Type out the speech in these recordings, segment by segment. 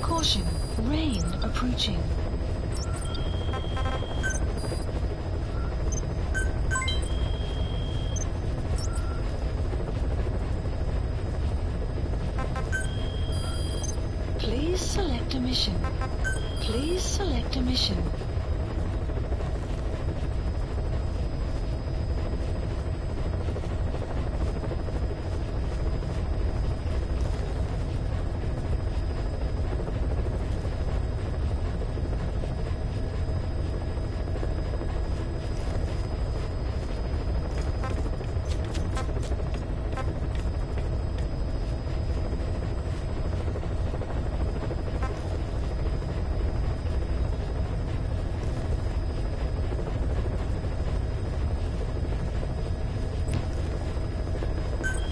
Caution, rain approaching. Please select a mission. Please select a mission.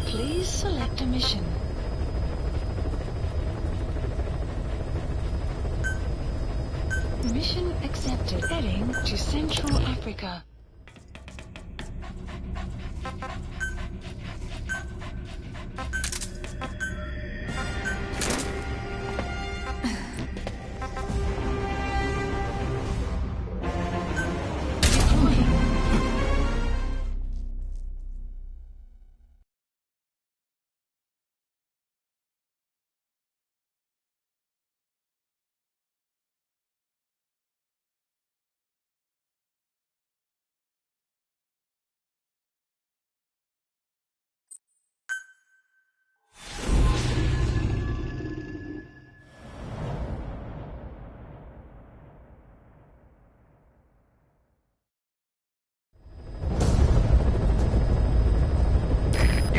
Please select a mission. Mission accepted. Heading to Central Africa.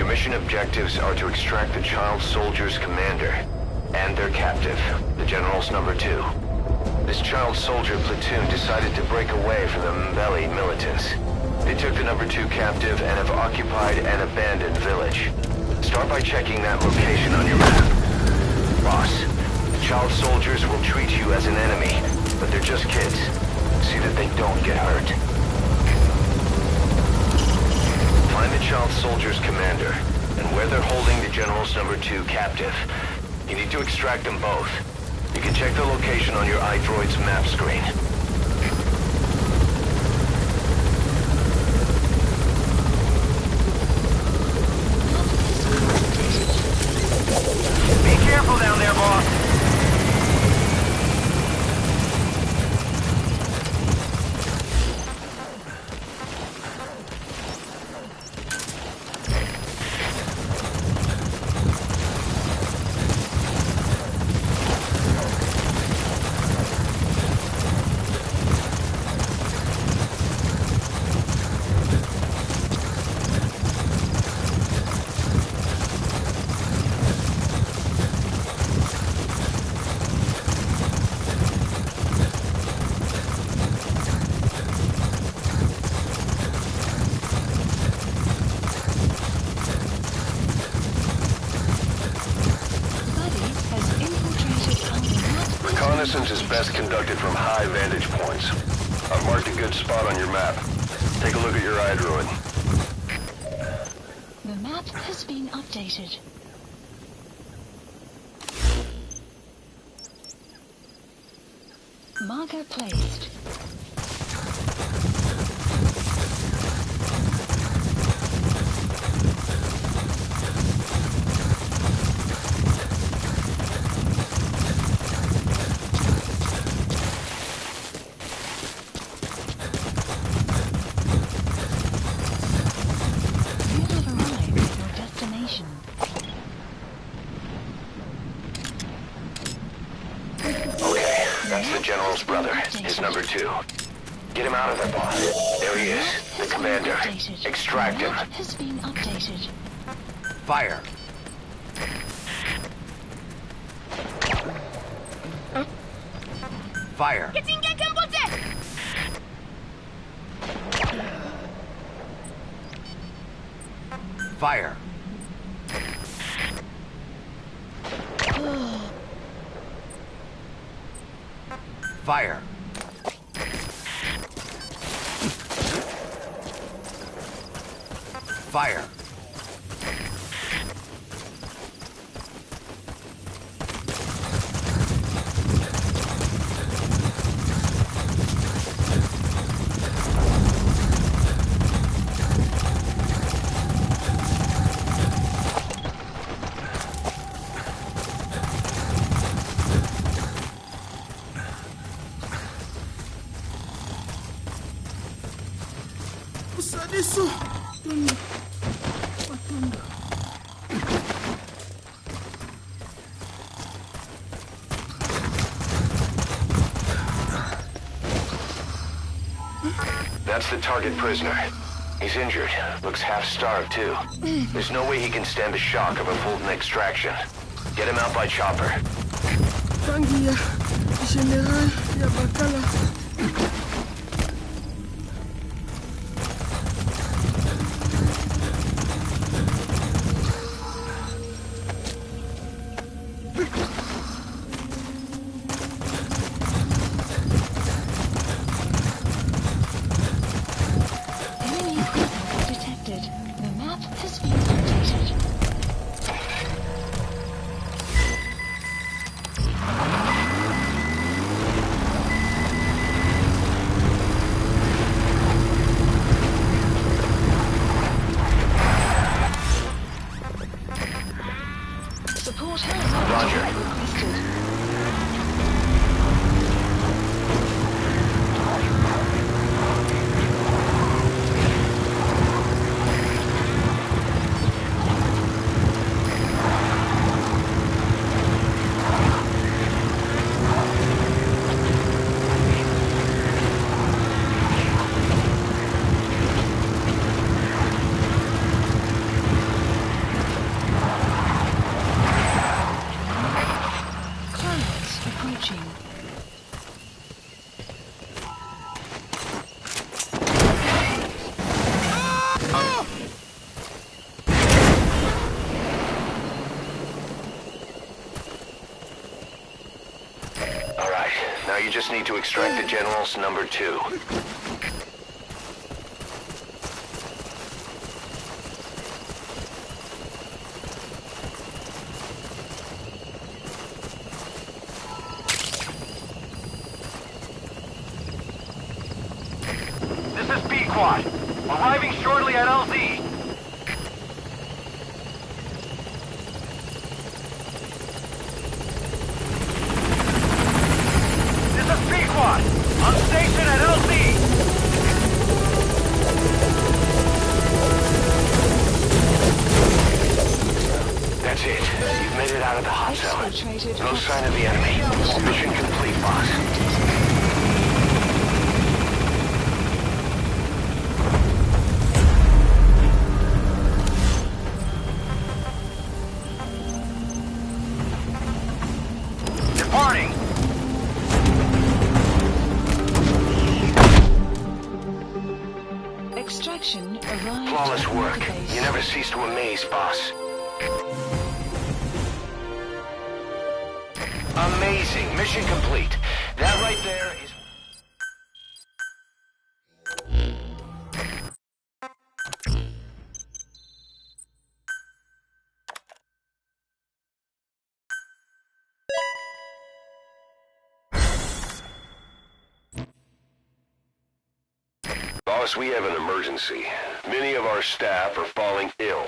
Mission objectives are to extract the child soldier's commander and their captive, the General's number 2. This child soldier platoon decided to break away from the Mbeli militants. They took the number 2 captive and have occupied an abandoned village. Start by checking that location on your map. Boss, the child soldiers will treat you as an enemy, but they're just kids. See that they don't get hurt. Find the child soldier's commander, and where they're holding the General's number 2 captive. You need to extract them both. You can check the location on your iDroid's map screen. Be careful down there, boss! Reconnaissance is best conducted from high vantage points. I've marked a good spot on your map. Take a look at your iDroid. The map has been updated. Marker placed. That's the General's brother, his number 2. Get him out of there, boss. There he is, the commander. Extract him. Has been updated. Fire. Fire. Fire. Fire. Fire. Usadiso. That's the target prisoner. He's injured. Looks half-starved, too. There's no way he can stand the shock of a Fulton extraction. Get him out by chopper. Tangia, General Yabakala. Enemy equipment detected. The map has been updated. Support helicopter requested. Clouds approaching. All right, now you just need to extract the General's number 2. This is Pequod. Arriving shortly at LZ. This is Pequod. On station at LZ. That's it. You've made it out of the hot zone. Exfiltrated. No sign of the enemy. Mission complete, boss. Departing. Extraction arrived. Flawless at work. base. You never cease to amaze, boss. Amazing. Mission complete. That right there is... Boss, we have an emergency. Many of our staff are falling ill.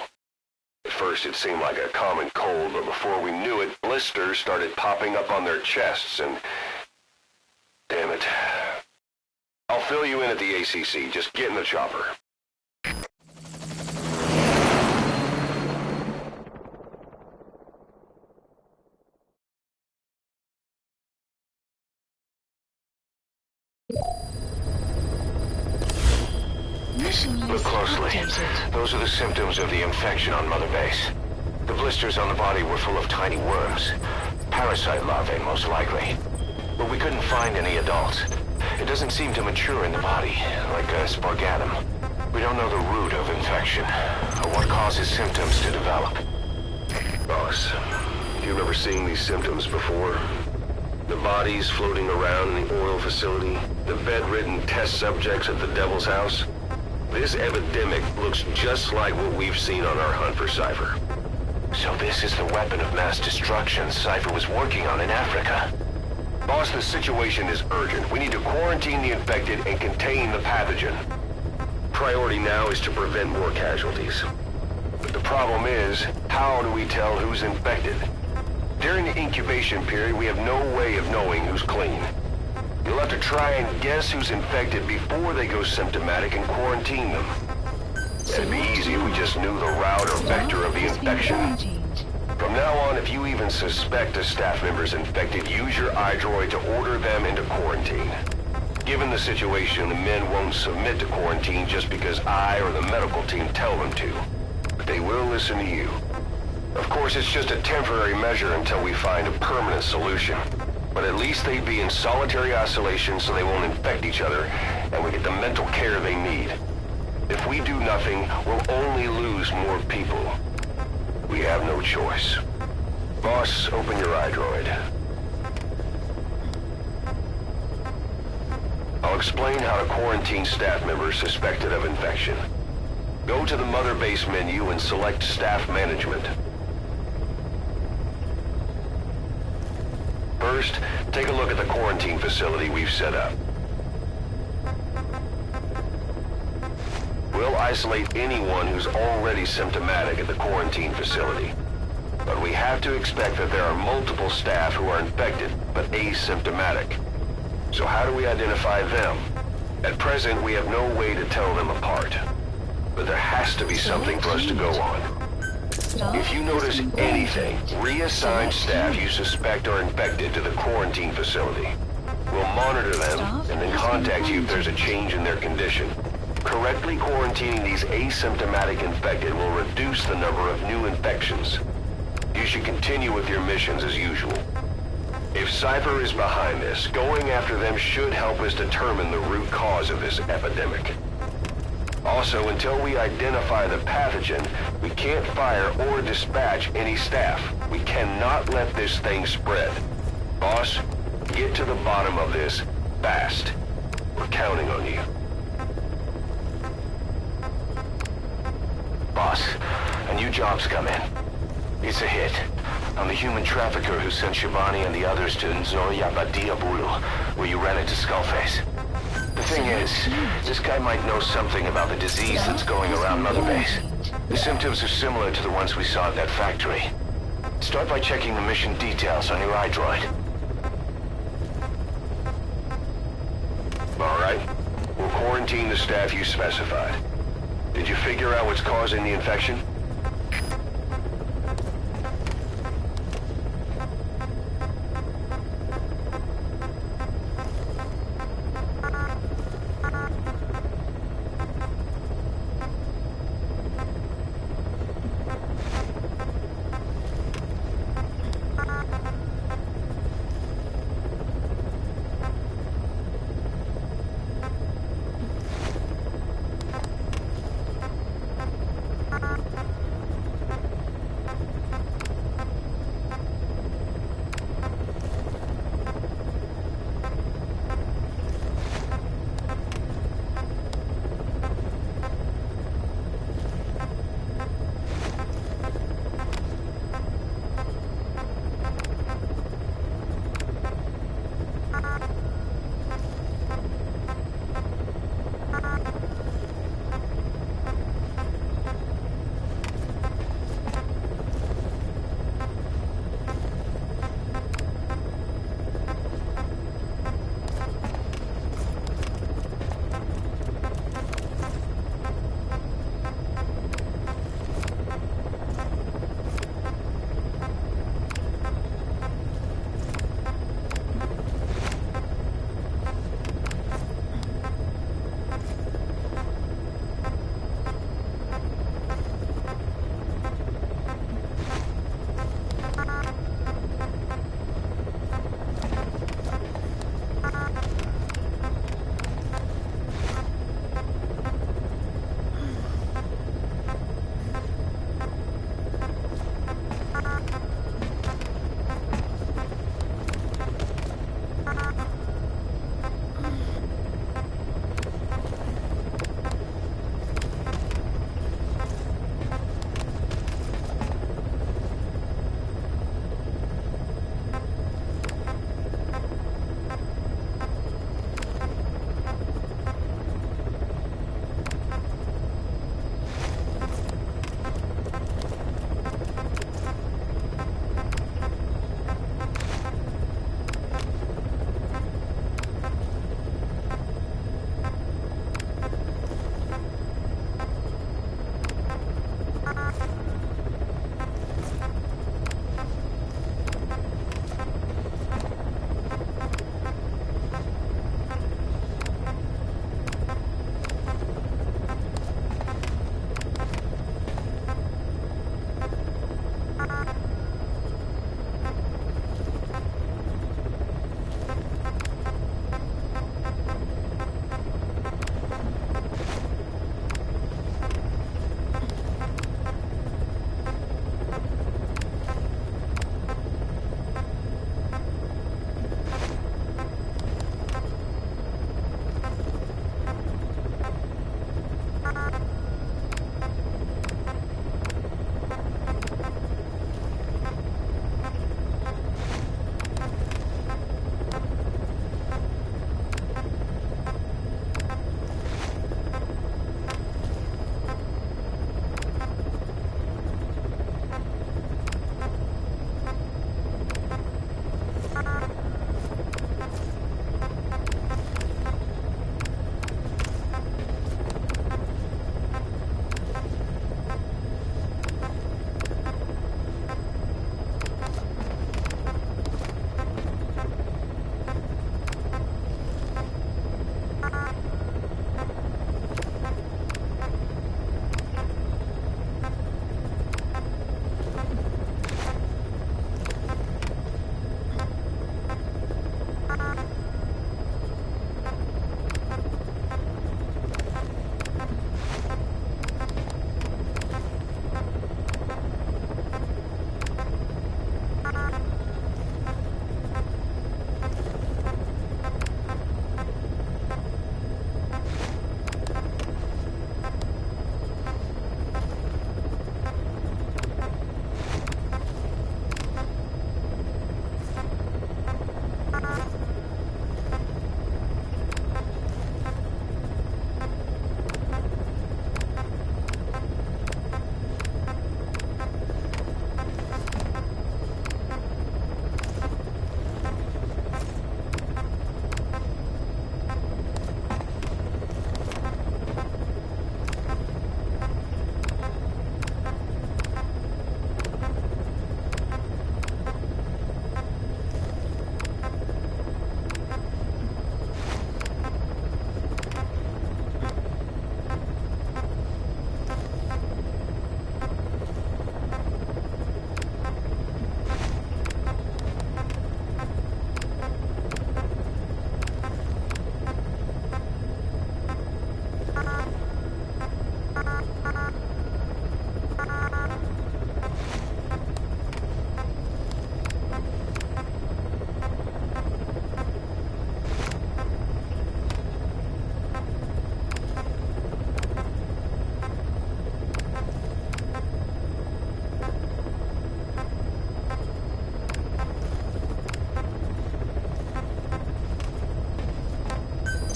At first it seemed like a common cold, but before we knew it, blisters started popping up on their chests and... Damn it. I'll fill you in at the ACC. Just get in the chopper. Mission Look list closely. updated. Those are the symptoms of the infection on Mother Base. The blisters on the body were full of tiny worms. Parasite larvae, most likely. But we couldn't find any adults. It doesn't seem to mature in the body, like a spargatum. We don't know the root of infection, or what causes symptoms to develop. Boss, do you remember seeing these symptoms before? The bodies floating around in the oil facility, the bedridden test subjects at the Devil's House. This epidemic looks just like what we've seen on our hunt for Cypher. So this is the weapon of mass destruction Cypher was working on in Africa. Boss, the situation is urgent. We need to quarantine the infected and contain the pathogen. Priority now is to prevent more casualties. But the problem is, how do we tell who's infected? During the incubation period, we have no way of knowing who's clean. You'll have to try and guess who's infected before they go symptomatic and quarantine them. It'd be easy if we just knew the route or vector of the infection. From now on, if you even suspect a staff member's infected, use your iDroid to order them into quarantine. Given the situation, the men won't submit to quarantine just because I or the medical team tell them to. But they will listen to you. Of course, it's just a temporary measure until we find a permanent solution. But at least they'd be in solitary isolation so they won't infect each other, and we get the mental care they need. If we do nothing, we'll only lose more people. We have no choice. Boss, open your iDroid. I'll explain how to quarantine staff members suspected of infection. Go to the Mother Base menu and select Staff Management. First, take a look at the quarantine facility we've set up. We'll isolate anyone who's already symptomatic at the quarantine facility. But we have to expect that there are multiple staff who are infected, but asymptomatic. So how do we identify them? At present, we have no way to tell them apart. But there has to be something for us to go on. If you notice anything, reassign staff you suspect are infected to the quarantine facility. We'll monitor them and then contact you if there's a change in their condition. Correctly quarantining these asymptomatic infected will reduce the number of new infections. You should continue with your missions as usual. If Cypher is behind this, going after them should help us determine the root cause of this epidemic. Also, until we identify the pathogen, we can't fire or dispatch any staff. We cannot let this thing spread. Boss, get to the bottom of this fast. We're counting on you. Boss, a new job's come in. It's a hit. I'm the human trafficker who sent Shivani and the others to Nzoia Badia Bulu, where you ran into Skullface. The thing is, this guy might know something about the disease that's going around Mother Base. The symptoms are similar to the ones we saw at that factory. Start by checking the mission details on your iDroid. All right. We'll quarantine the staff you specified. Did you figure out what's causing the infection?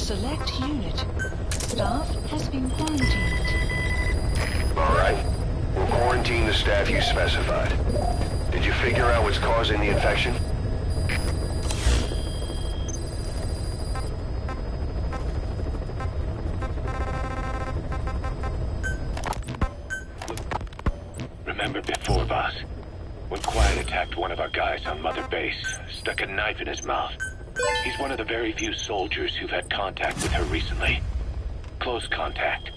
Select unit. Staff has been quarantined. All right. We'll quarantine the staff you specified. Did you figure out what's causing the infection? Remember before, boss? When Quiet attacked one of our guys on Mother Base, stuck a knife in his mouth. He's one of the very few soldiers who've had contact with her recently. Close contact.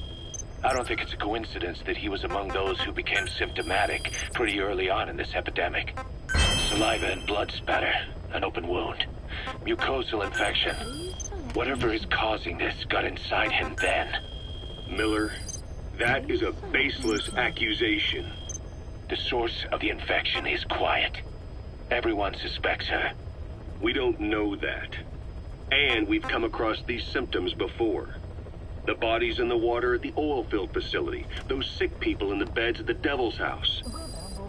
I don't think it's a coincidence that he was among those who became symptomatic pretty early on in this epidemic. Saliva and blood spatter, an open wound, mucosal infection. Whatever is causing this got inside him then. Miller, that is a baseless accusation. The source of the infection is Quiet. Everyone suspects her. We don't know that. And we've come across these symptoms before. The bodies in the water at the oil field facility. Those sick people in the beds at the Devil's House.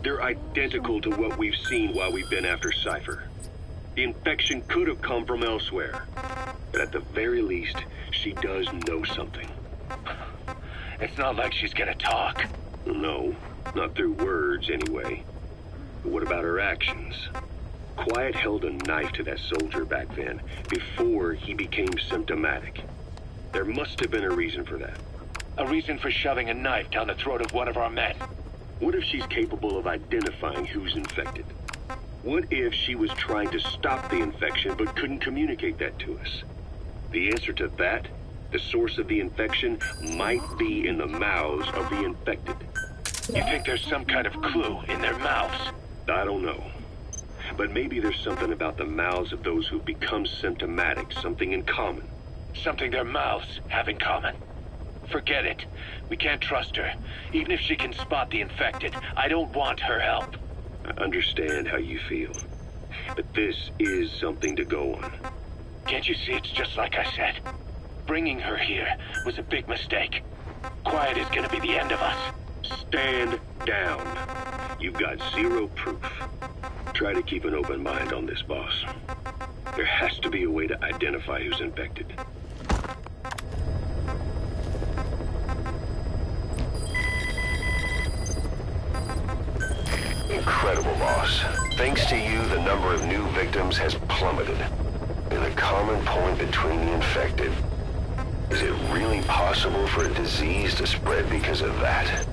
They're identical to what we've seen while we've been after Cypher. The infection could have come from elsewhere. But at the very least, she does know something. It's not like she's gonna talk. No, not through words anyway. But what about her actions? Quiet held a knife to that soldier back then, before he became symptomatic. There must have been a reason for that. A reason for shoving a knife down the throat of one of our men. What if she's capable of identifying who's infected? What if she was trying to stop the infection but couldn't communicate that to us? The answer to that, the source of the infection, might be in the mouths of the infected. You think there's some kind of clue in their mouths? I don't know. But maybe there's something about the mouths of those who become symptomatic, something in common. Something their mouths have in common. Forget it. We can't trust her. Even if she can spot the infected, I don't want her help. I understand how you feel. But this is something to go on. Can't you see it's just like I said? Bringing her here was a big mistake. Quiet is gonna be the end of us. Stand down. You've got zero proof. Try to keep an open mind on this, boss. There has to be a way to identify who's infected. Incredible, boss. Thanks to you, the number of new victims has plummeted. And the common point between the infected. Is it really possible for a disease to spread because of that?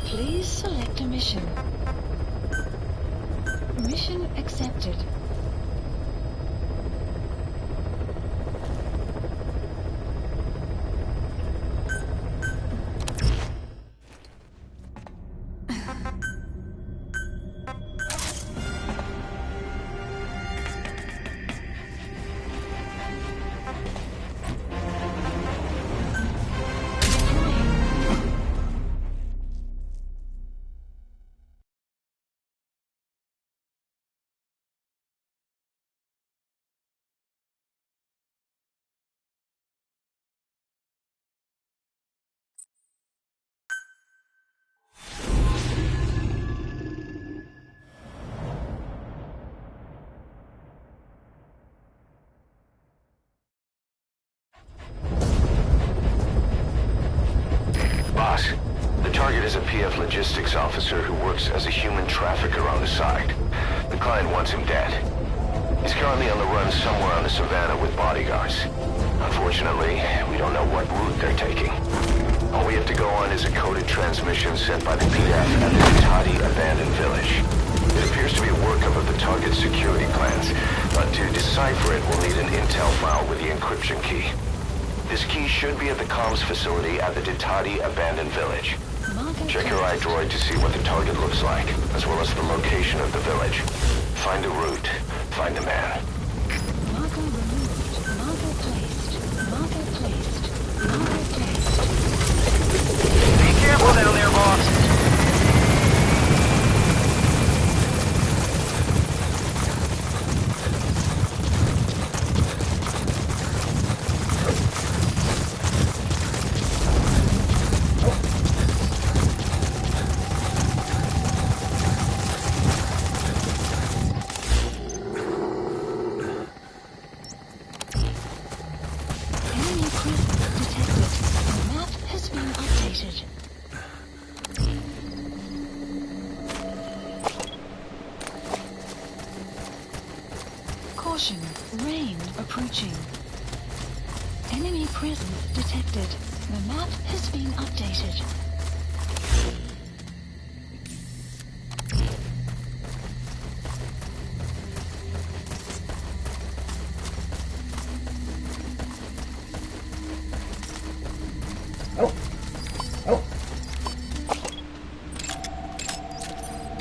Please select a mission. Mission accepted. Boss, the target is a PF logistics officer who works as a human trafficker on the side. The client wants him dead. He's currently on the run somewhere on the savannah with bodyguards. Unfortunately, we don't know what route they're taking. All we have to go on is a coded transmission sent by the PF at the Itati abandoned village. It appears to be a workup of the target's security plans, but to decipher it, we'll need an intel file with the encryption key. This key should be at the comms facility at the Ditati abandoned village. Check your iDroid to see what the target looks like, as well as the location of the village. Find a route. Find a man. Marker removed. Marker placed. Marker placed. Marker placed. Be careful down there, boss. Enemy presence detected. The map has been updated. Caution, rain approaching. Enemy presence detected. The map has been updated.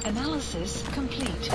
Analysis complete.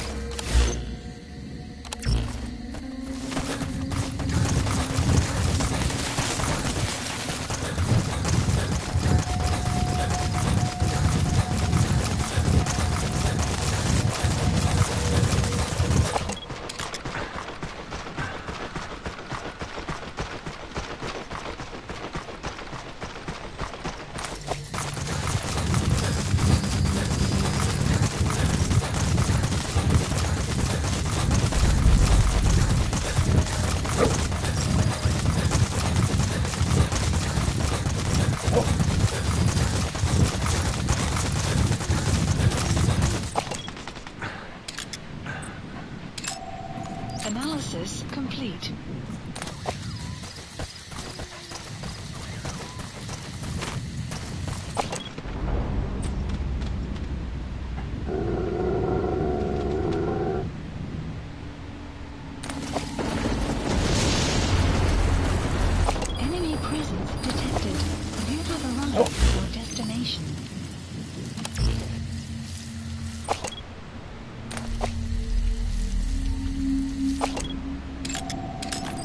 Analysis complete. Enemy presence detected. You have arrived at your destination.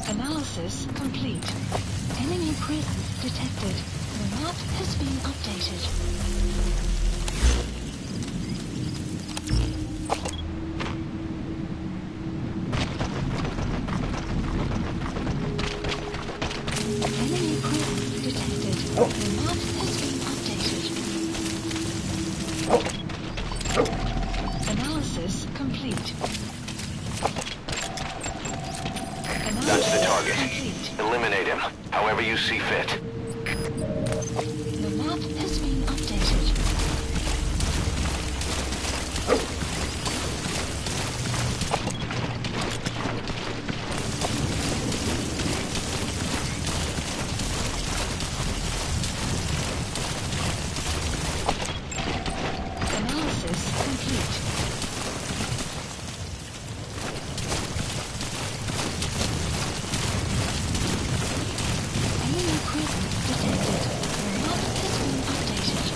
Analysis complete. Enemy presence detected. The map has been updated. Enemy presence detected. The map has been updated. Analysis complete. That's the target. Complete. Eliminate him, however you see fit. The map has been updated. Analysis complete. Enemy presence detected. The map has been updated.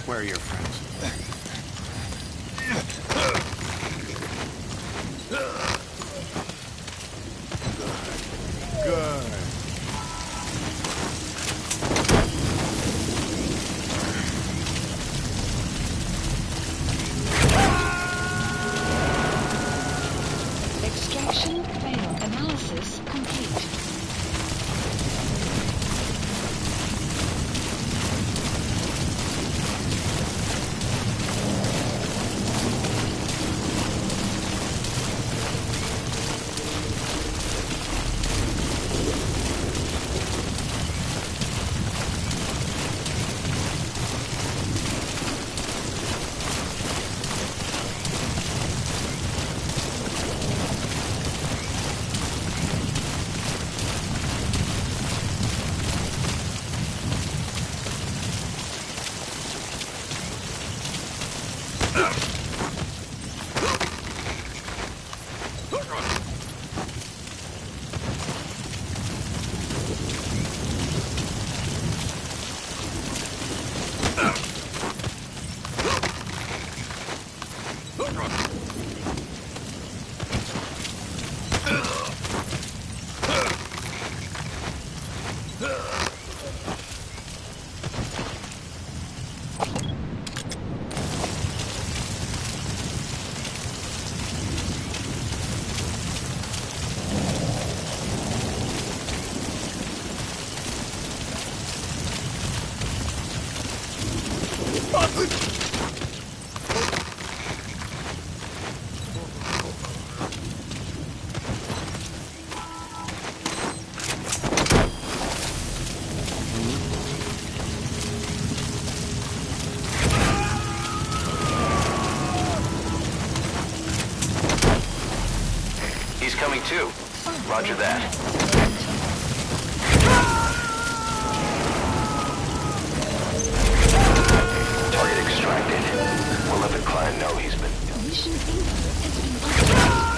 Where are your friends? Good. He's coming too. Roger that. Target extracted. We'll let the client know he's been... Mission info has been updated.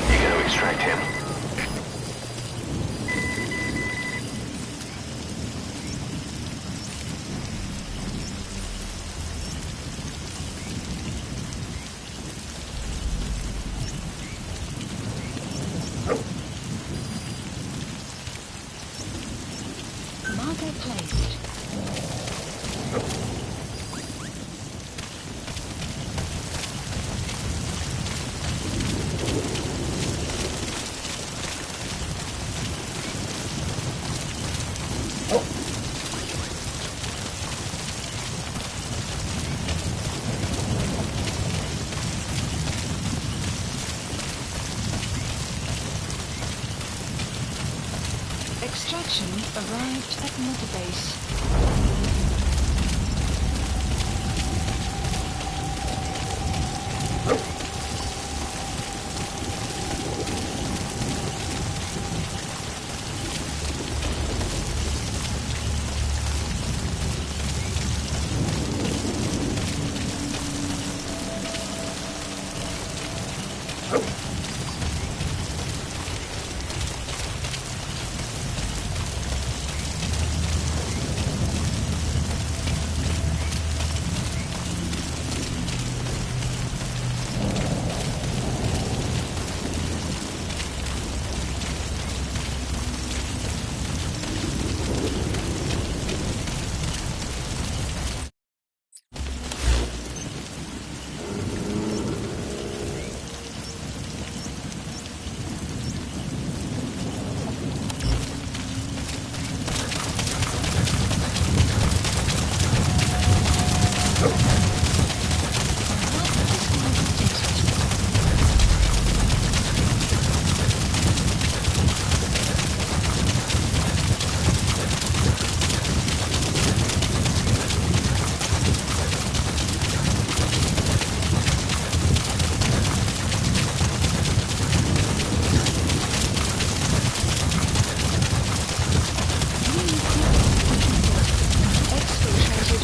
You gotta extract him. Marker placed. Extraction arrived at Mother Base.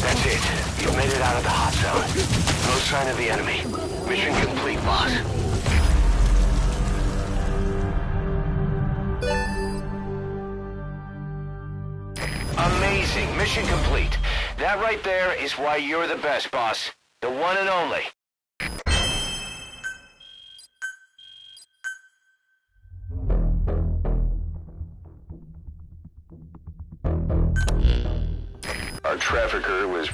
That's it. You've made it out of the hot zone. No sign of the enemy. Mission complete, boss. Amazing. Mission complete. That right there is why you're the best, boss. The one and only. Our trafficker was...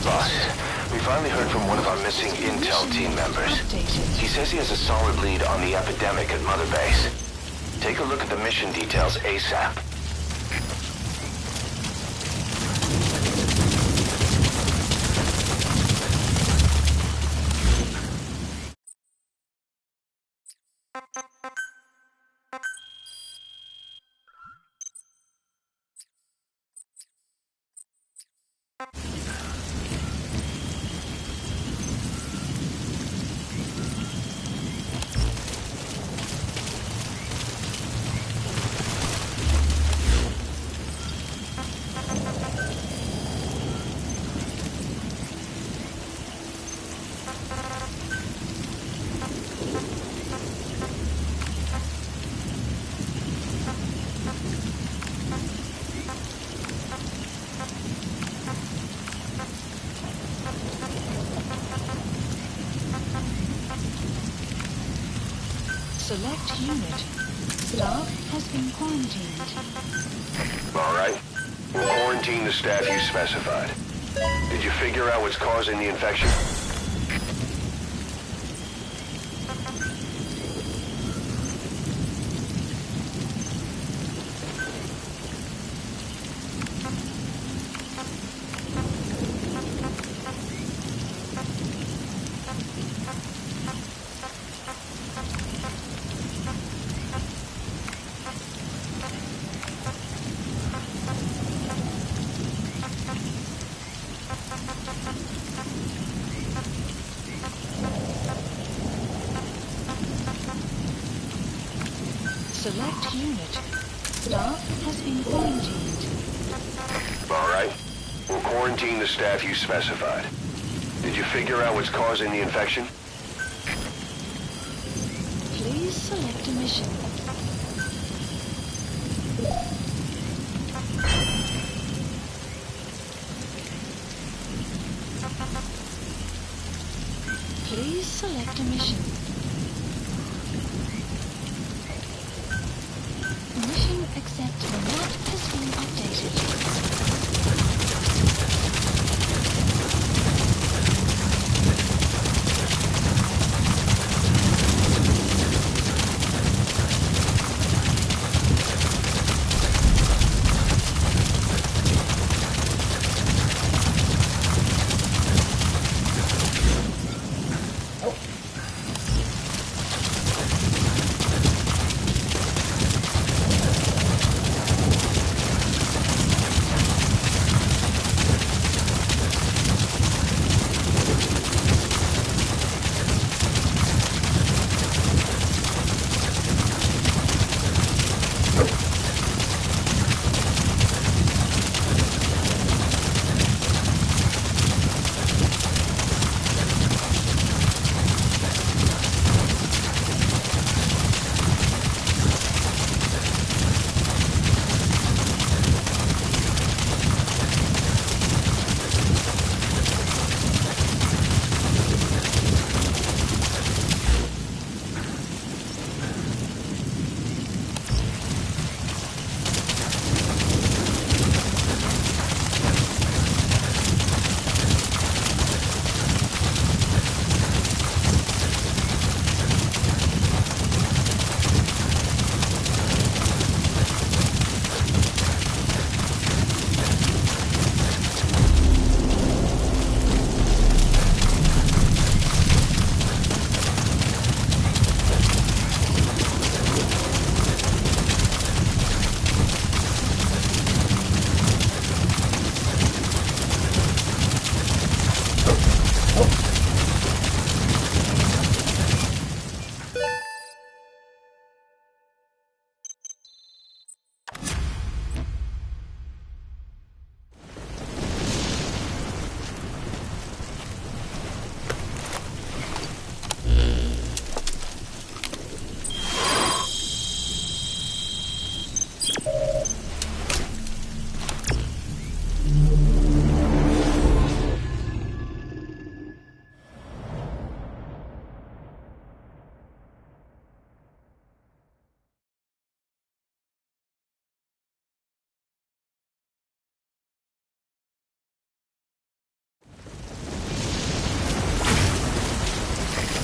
Boss, we finally heard from one of our missing intel team members. He says he has a solid lead on the epidemic at Mother Base. Take a look at the mission details ASAP. Select unit. Staff has been quarantined. All right. We'll quarantine the staff you specified. Did you figure out what's causing the infection? Select unit. Staff has been quarantined. All right. We'll quarantine the staff you specified. Did you figure out what's causing the infection? Please select a mission. Please select a mission. Mission accepted. The map has been updated.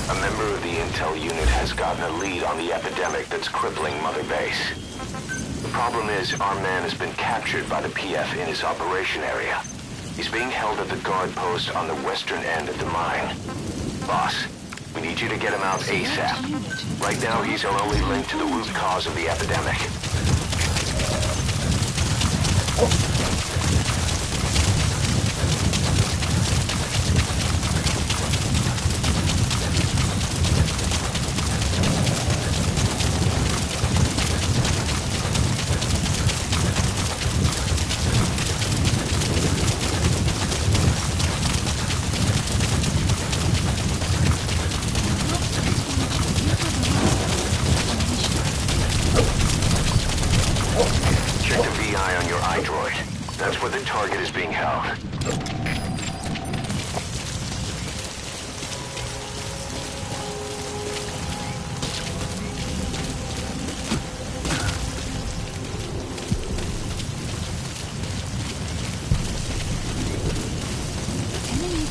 A member of the intel unit has gotten a lead on the epidemic that's crippling Mother Base. The problem is, our man has been captured by the PF in his operation area. He's being held at the guard post on the western end of the mine. Boss, we need you to get him out ASAP. Right now, he's our only link to the root cause of the epidemic.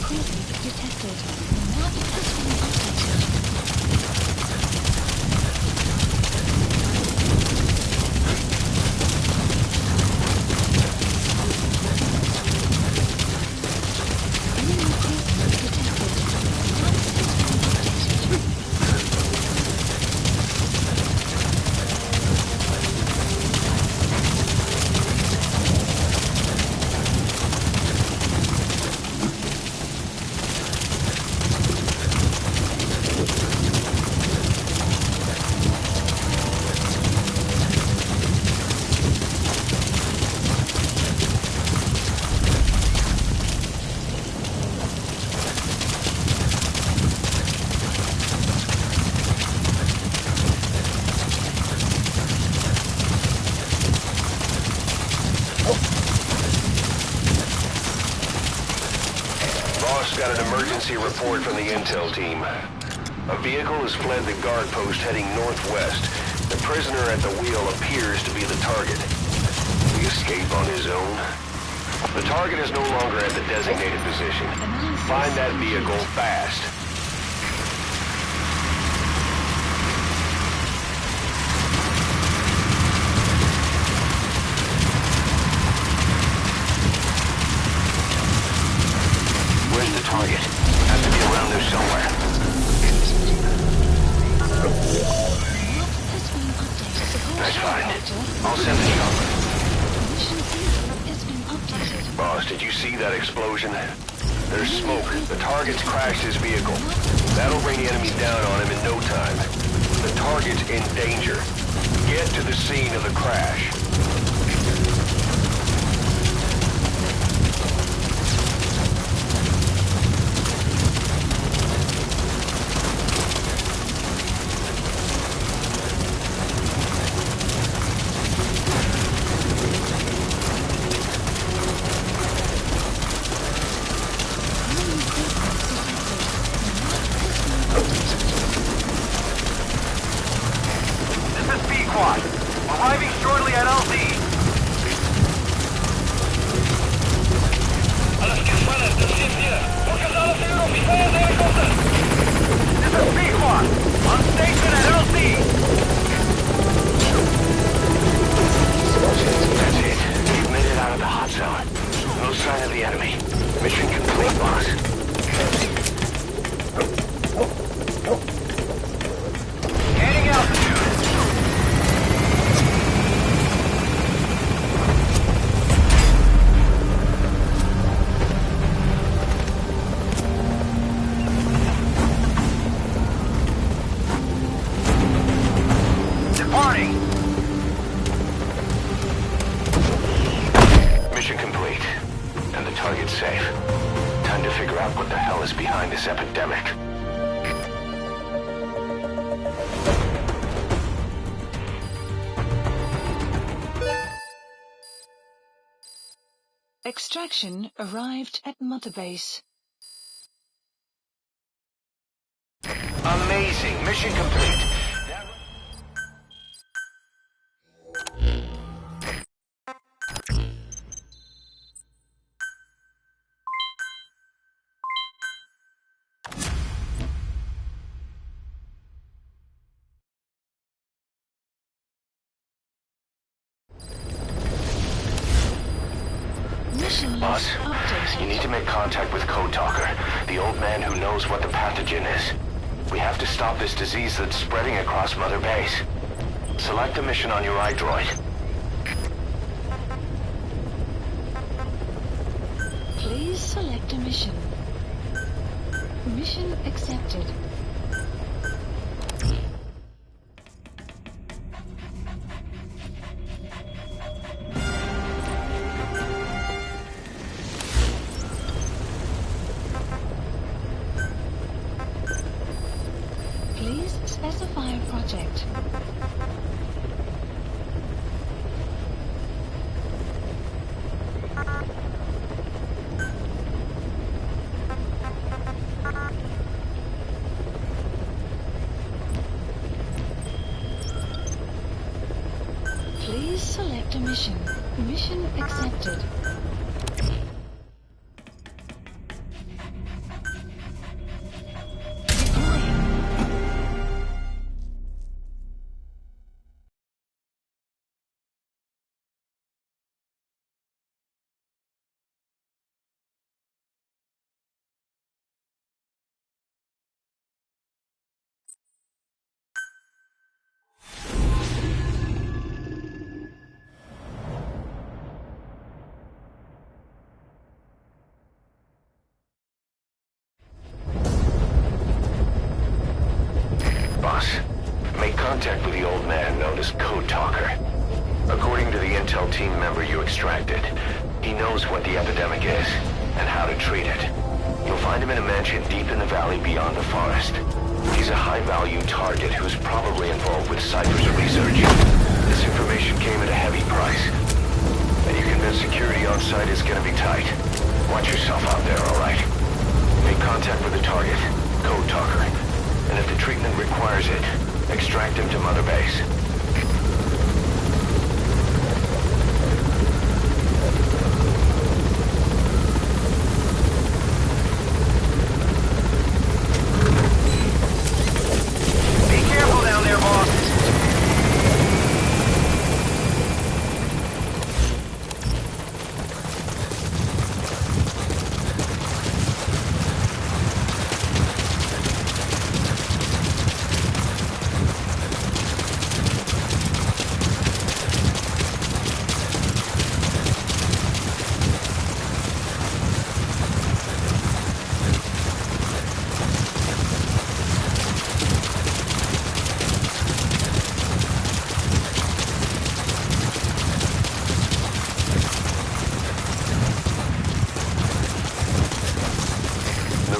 presence detected. The map has been updated. Enemy presence detected. The map has been updated. Boss got an emergency report from the intel team. A vehicle has fled the guard post heading northwest. The prisoner at the wheel appears to be the target. Will he escape on his own? The target is no longer at the designated position. Find that vehicle fast. Where's the target? Has to be around there somewhere. Has been updated. That's fine. I'll send the chopper. Mission info has been updated. Boss, did you see that explosion? There's smoke. The target's crashed his vehicle. That'll bring the enemy down on him in no time. The target's in danger. Get to the scene of the crash. This is B-Quad. Arriving shortly at LZ. This is B-Quad. On station at LZ. That's it. We've made it out of the hot zone. No sign of the enemy. Mission complete, boss. Gaining altitude. Departing. Mission complete. And the target's safe. Time to figure out what the hell is behind this epidemic. Extraction arrived at Mother Base. Amazing. Mission complete. Mission Boss, list updated. you need to make contact with Code Talker, the old man who knows what the pathogen is. We have to stop this disease that's spreading across Mother Base. Select a mission on your iDroid. Please select a mission. Mission accepted. Please specify a project. Please select a mission. Mission accepted. contact with the old man known as Code Talker. According to the intel team member you extracted, he knows what the epidemic is and how to treat it. You'll find him in a mansion deep in the valley beyond the forest. He's a high-value target who's probably involved with Cypher's research. This information came at a heavy price, and you convinced security on site is gonna be tight. Watch yourself out there, all right? Make contact with the target, Code Talker, and if the treatment requires it, extract him to Mother Base.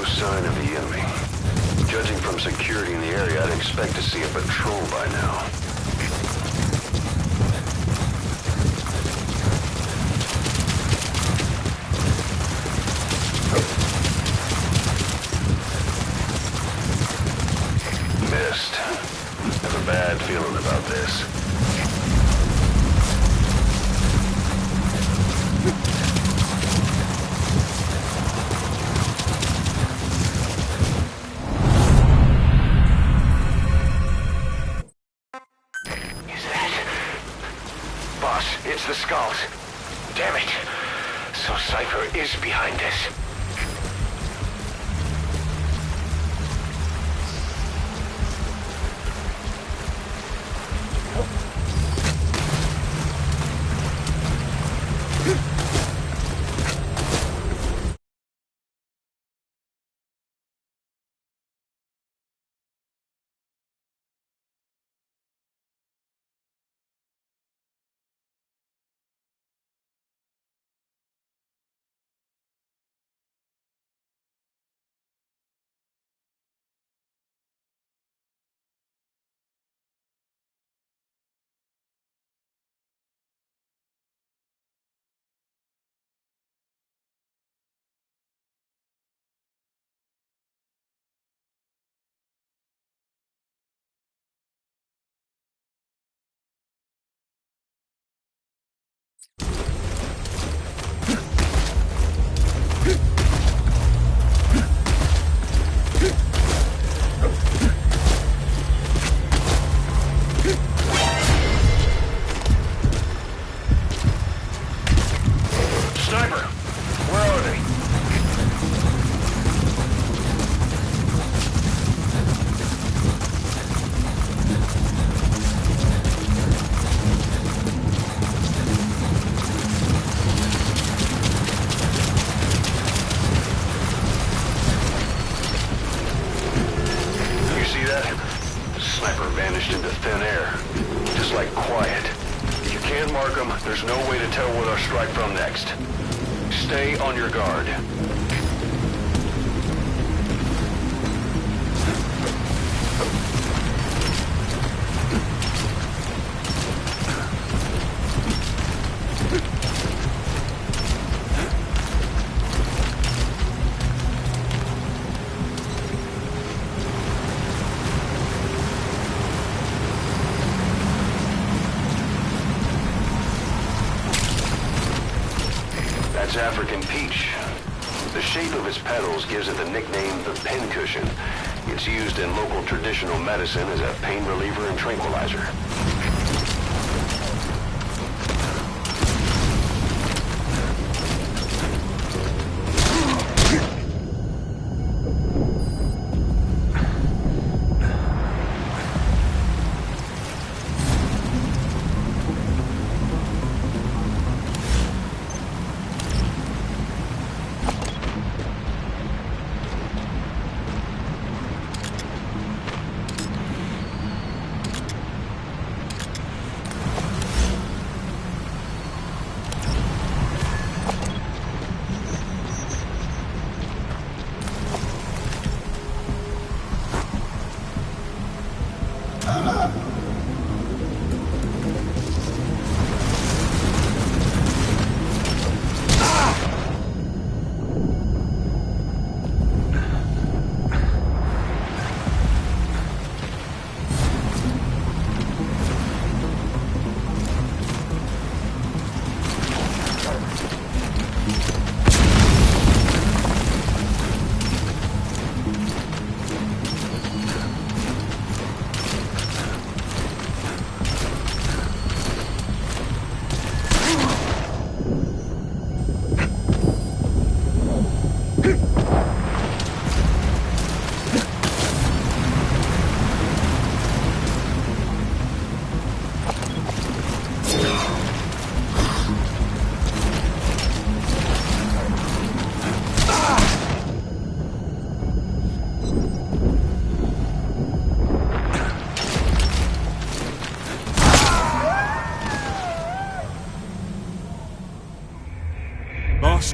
Sign of the enemy. Judging from security in the area, I'd expect to see a patrol by now. Missed. Have a bad feeling about this. It's the skulls. Damn it. So Cypher is behind this. Vanished into thin air. Just like quiet. You can't mark them, there's no way to tell where they'll strike from next. Stay on your guard. That's African peach. The shape of its petals gives it the nickname the pincushion. It's used in local traditional medicine as a pain reliever and tranquilizer.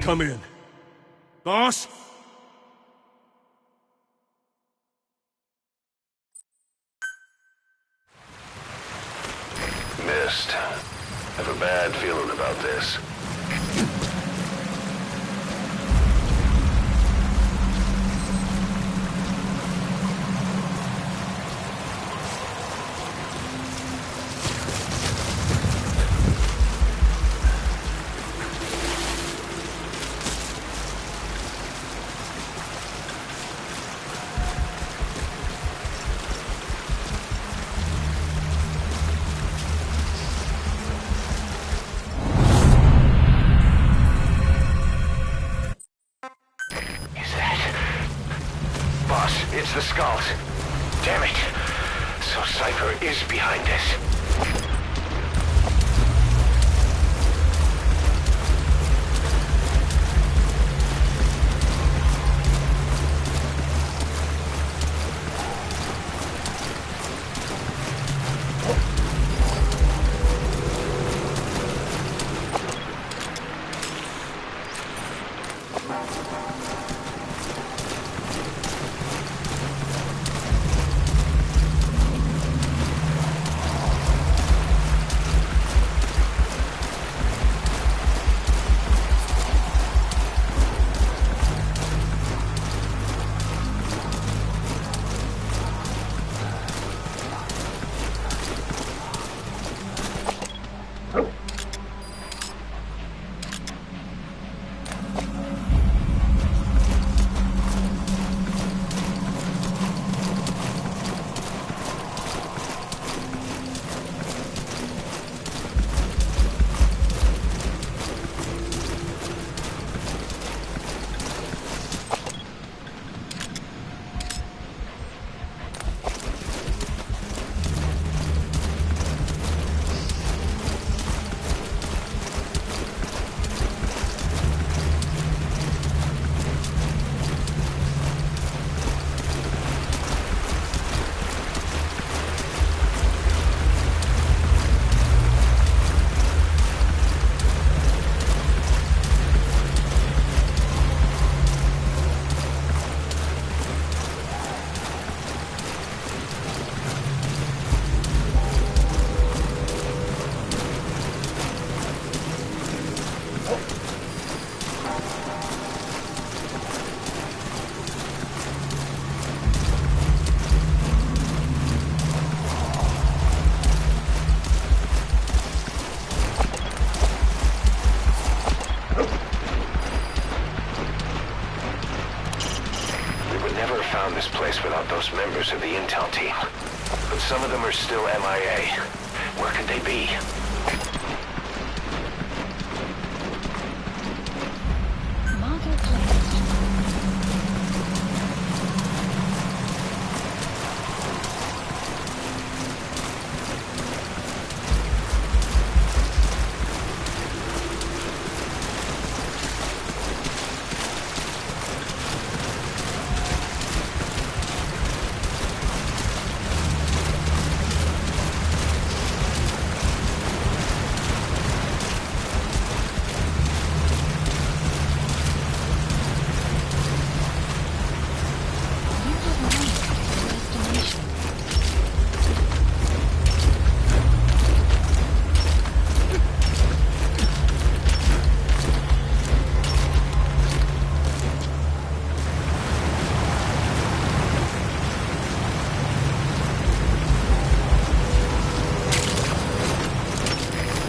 come in. Boss? Missed. Have a bad feeling about this. It's the Skulls. Damn it. So Cypher is behind this. This place without those members of the intel team. But some of them are still MIA. Where could they be? Marker placed.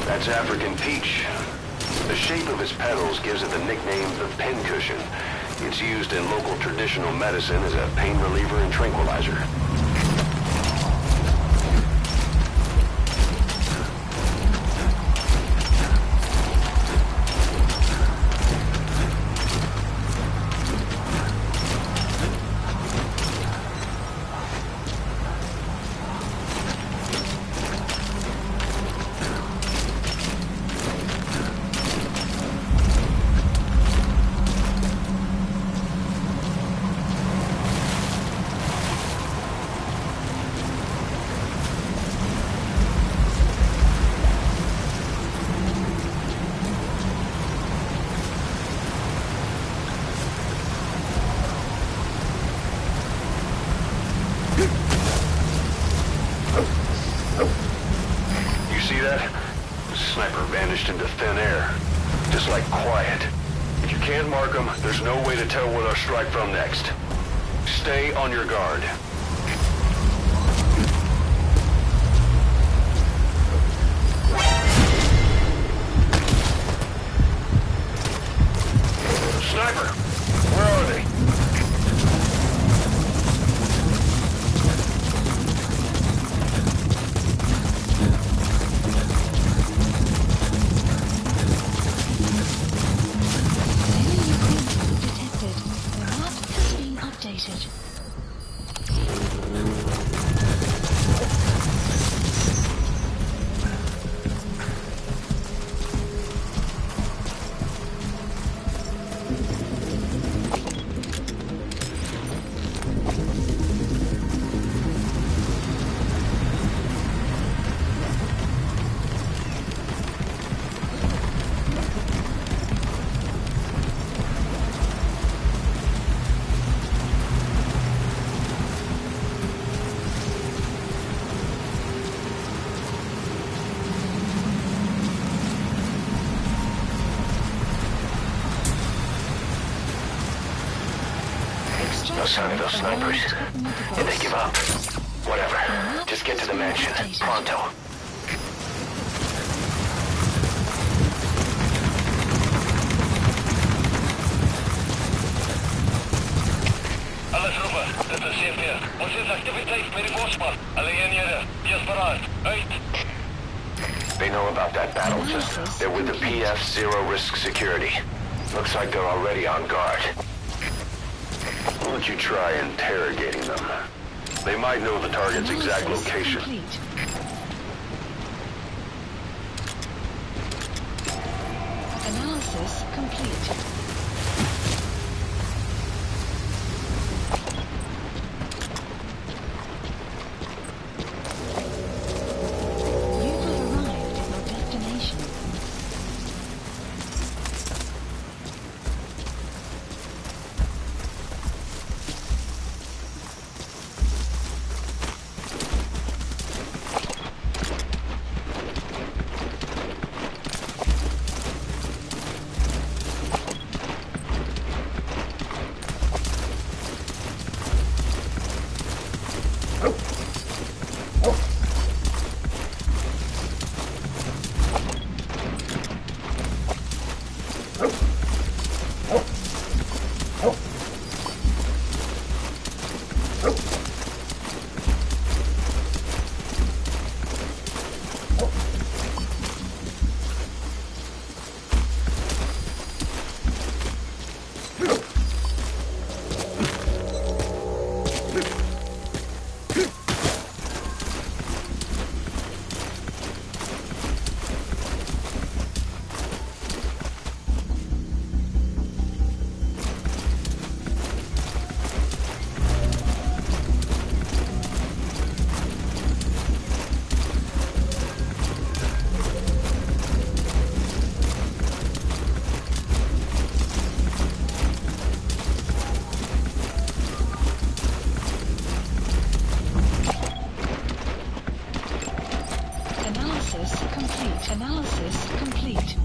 That's African peach. The shape of its petals gives it the nickname the pincushion. It's used in local traditional medicine as a pain reliever and tranquilizer. thin air. Just like quiet. If you can't mark them, there's no way to tell where they'll strike from next. Stay on your guard. Sniper! Where are they? Enemy presence detected. The map has been updated. No sign of those snipers. Did they give up? Whatever. Just get to the mansion. Pronto. Alles rüber, das ist CFR. Was ist Aktivität mit dem Fußball? Alle Jahre, jetzt bereit. They know about that battle system. They're with the PF Zero Risk Security. Looks like they're already on guard. Why don't you try interrogating them? They might know the target's exact location. Complete. Analysis complete. You have arrived at your destination. Analysis complete.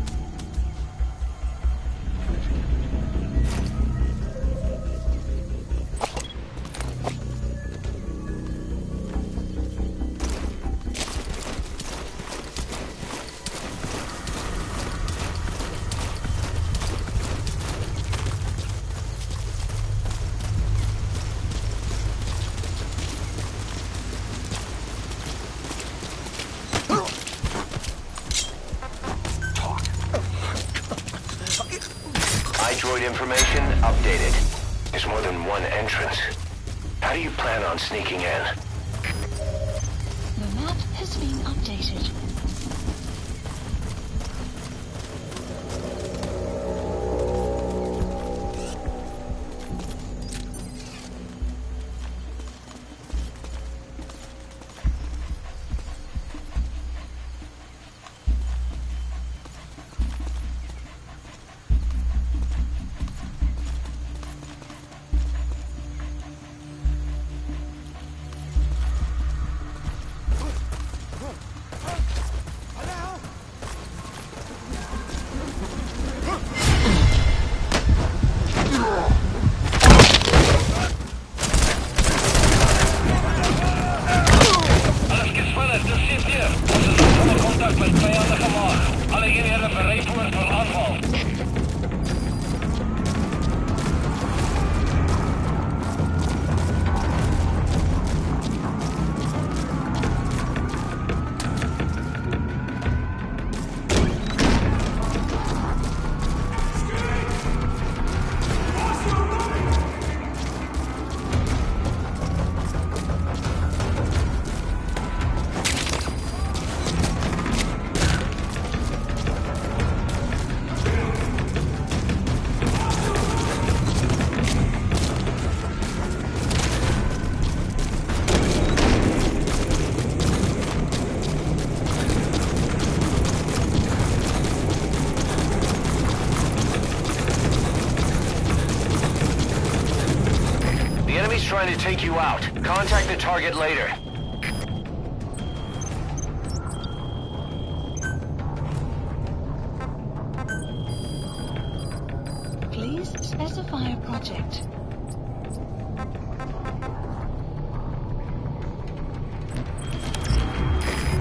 iDroid information updated. There's more than one entrance. How do you plan on sneaking in? The map has been updated. enemy's trying to take you out. Contact the target later. Please specify a project.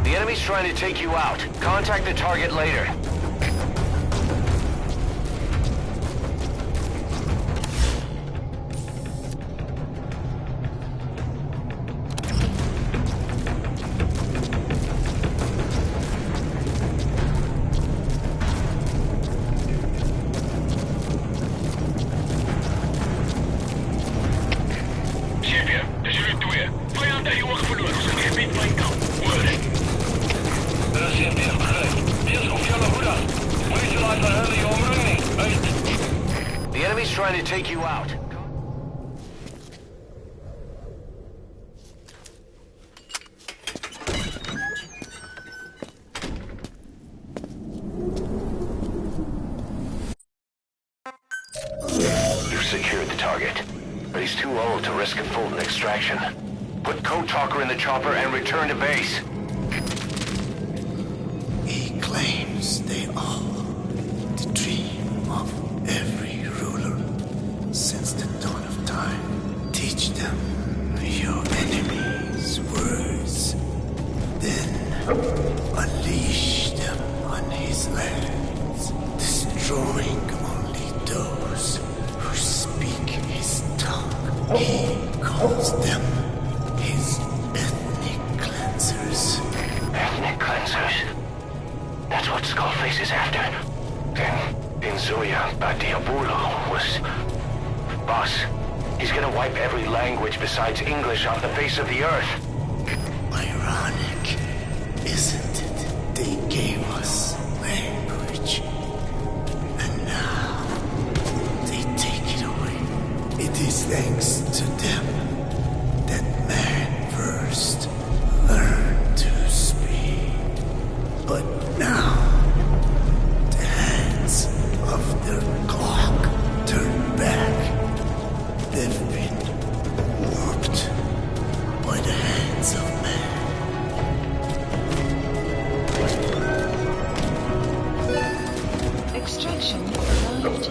The enemy's trying to take you out. Contact the target later. Sepia, dis is weer 2. Vijand uit je oog verloren. Ons gebied mijn kant. Word. Sepia, begrijp. Eerst op jouw hoeda. Moet je laten huilen je omringing. Uit. The enemy's trying to take you out. You've secured the target, but he's too old to risk a Fulton extraction. Put Code Talker in the chopper and return to base. He claims they are the dream of every ruler since the dawn of time. Teach them your enemy's words, then unleash them on his lands, destroying only those who speak his tongue. He calls them his ethnic cleansers. Ethnic cleansers? That's what Skullface is after. Then Inzuya Badiabulu was... Boss, he's gonna wipe every language besides English off the face of the earth. Ironic, isn't it? They gave us language, and now they take it away. It is thanks to them that man first learned to speak. But now, the hands of their clock turn back. They've been warped by the hands of man. Extraction arrived.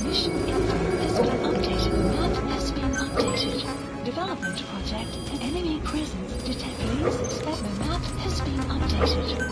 Mission info has been updated. Map has been updated. Development project. Enemy presence detect. Please specify. Map has been updated.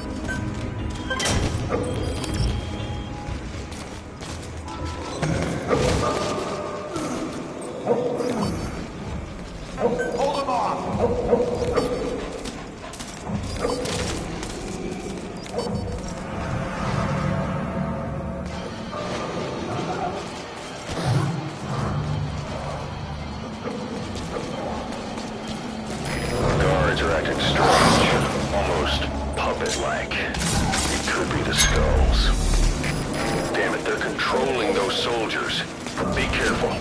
Guards are acting strange. Almost puppet-like. It could be the skulls. Damn it, they're controlling those soldiers. Be careful.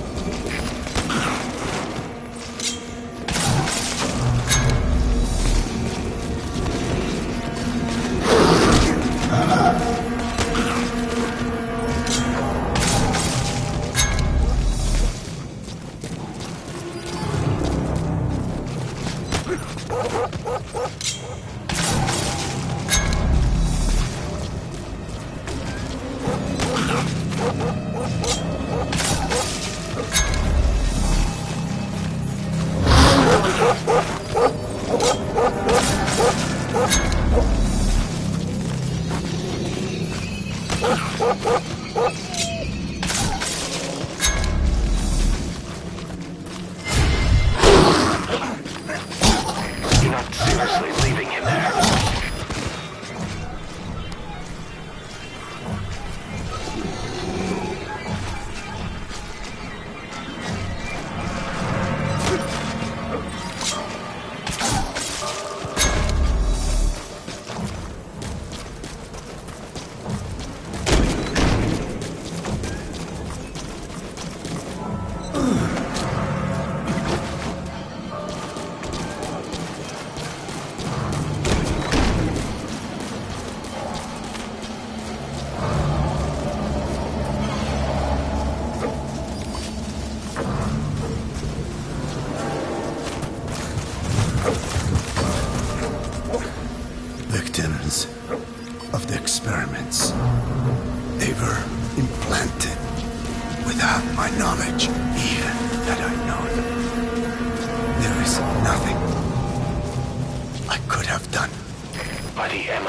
You're not seriously leaving him there.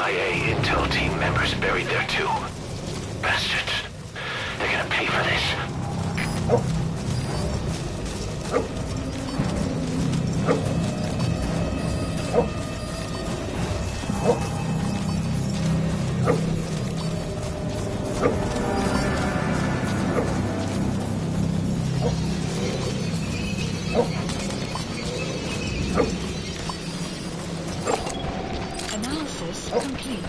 MIA intel team members buried there too. Bastards. They're gonna pay for this. Analysis complete.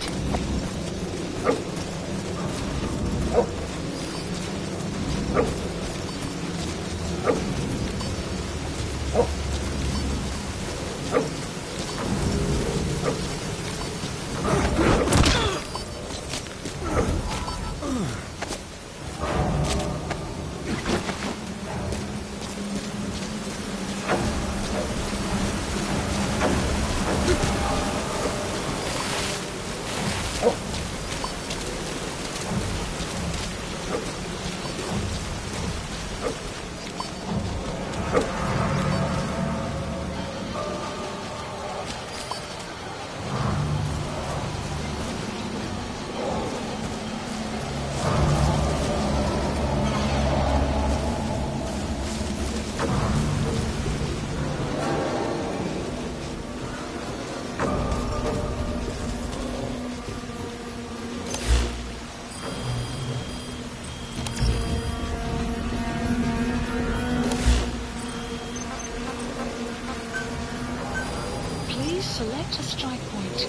Select a strike point.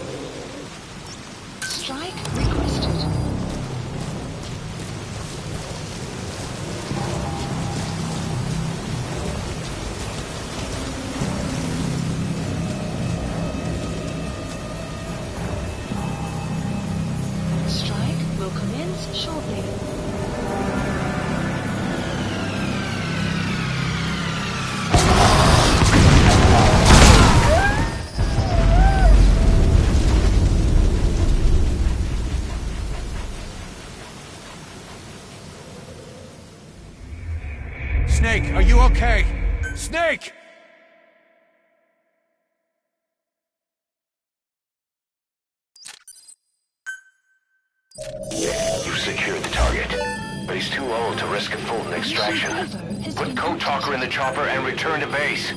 Strike requested. Strike will commence shortly. Snake, are you okay? Snake! You've secured the target, but he's too old to risk a Fulton extraction. Put Code Talker in the chopper and return to base.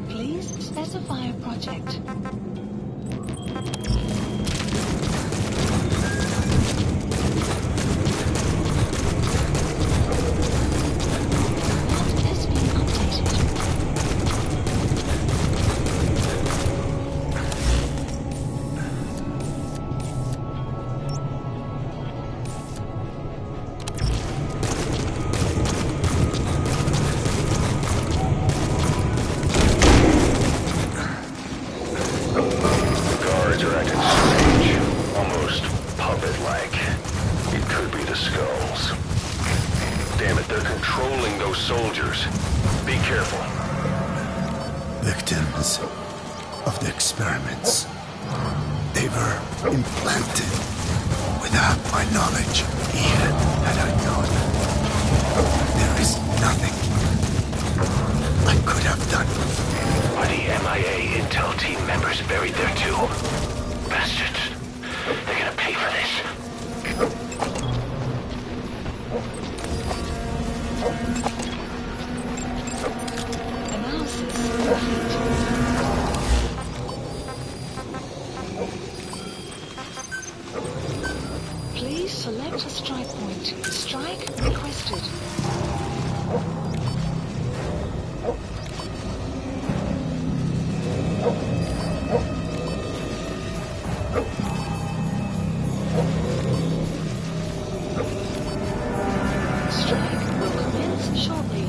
Please specify a project. Soldiers. Be careful. Victims of the experiments. They were implanted without my knowledge. Even had I known, there is nothing I could have done. Are the MIA intel team members buried there too? Bastards. They're gonna pay for this. Please select a strike point. Strike requested. Strike will commence shortly.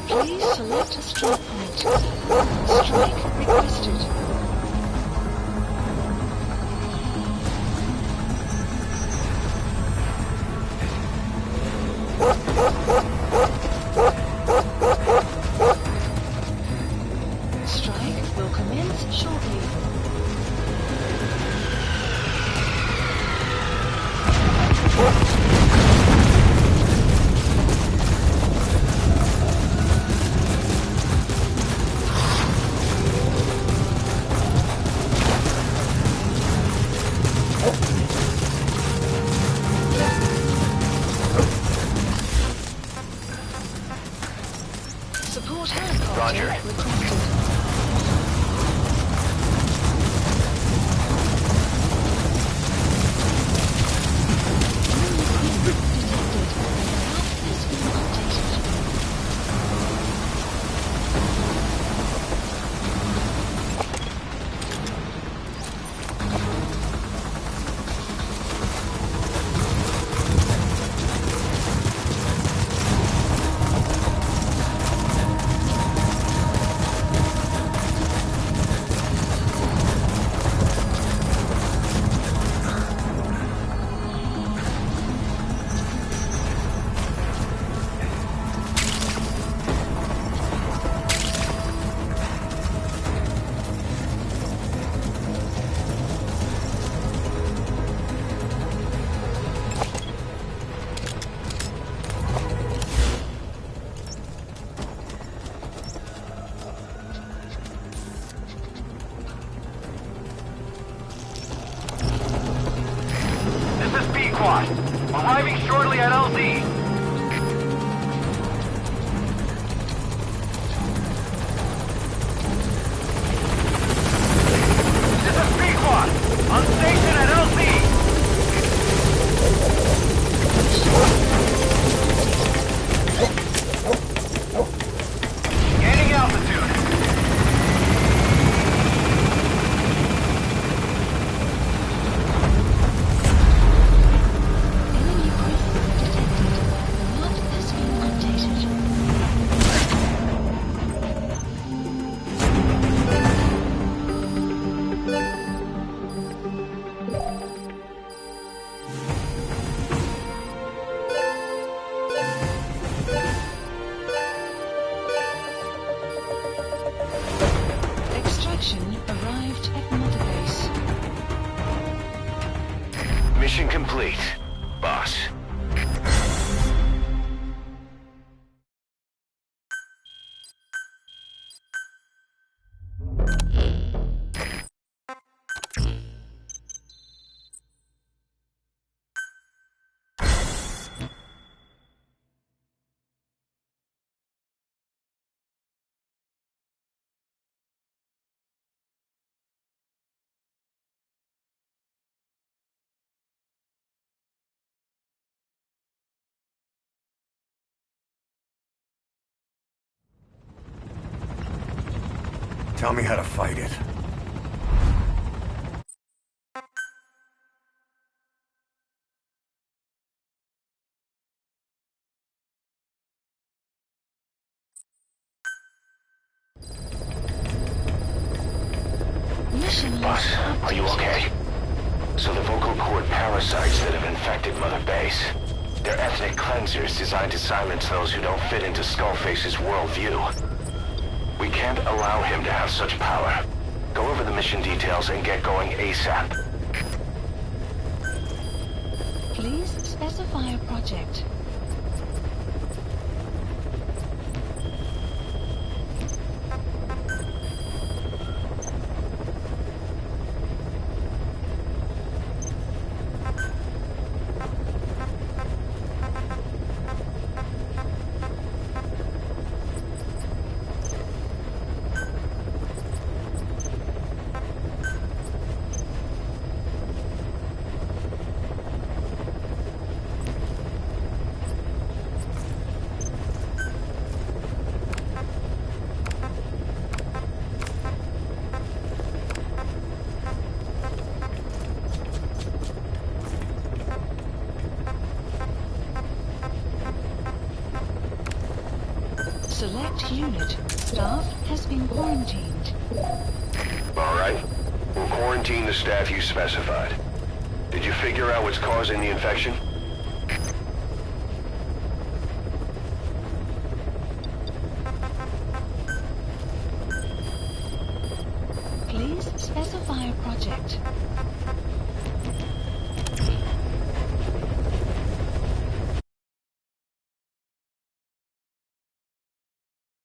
Please select a strike point. Strike requested. squad. Arriving shortly at LZ. This is B-Squad. On station at LZ. Gaining altitude. Enemy presence detected. The map has been updated. Extraction arrived at Mother Base. Mission complete, boss. Tell me how to fight it. Mission Boss, list are you updated. okay? So the vocal cord parasites that have infected Mother Base, they're ethnic cleansers designed to silence those who don't fit into Skullface's worldview. We can't allow him to have such power. Go over the mission details and get going ASAP. Please specify a project. Select unit. Staff has been quarantined. All right. We'll quarantine the staff you specified. Did you figure out what's causing the infection? Please specify a project.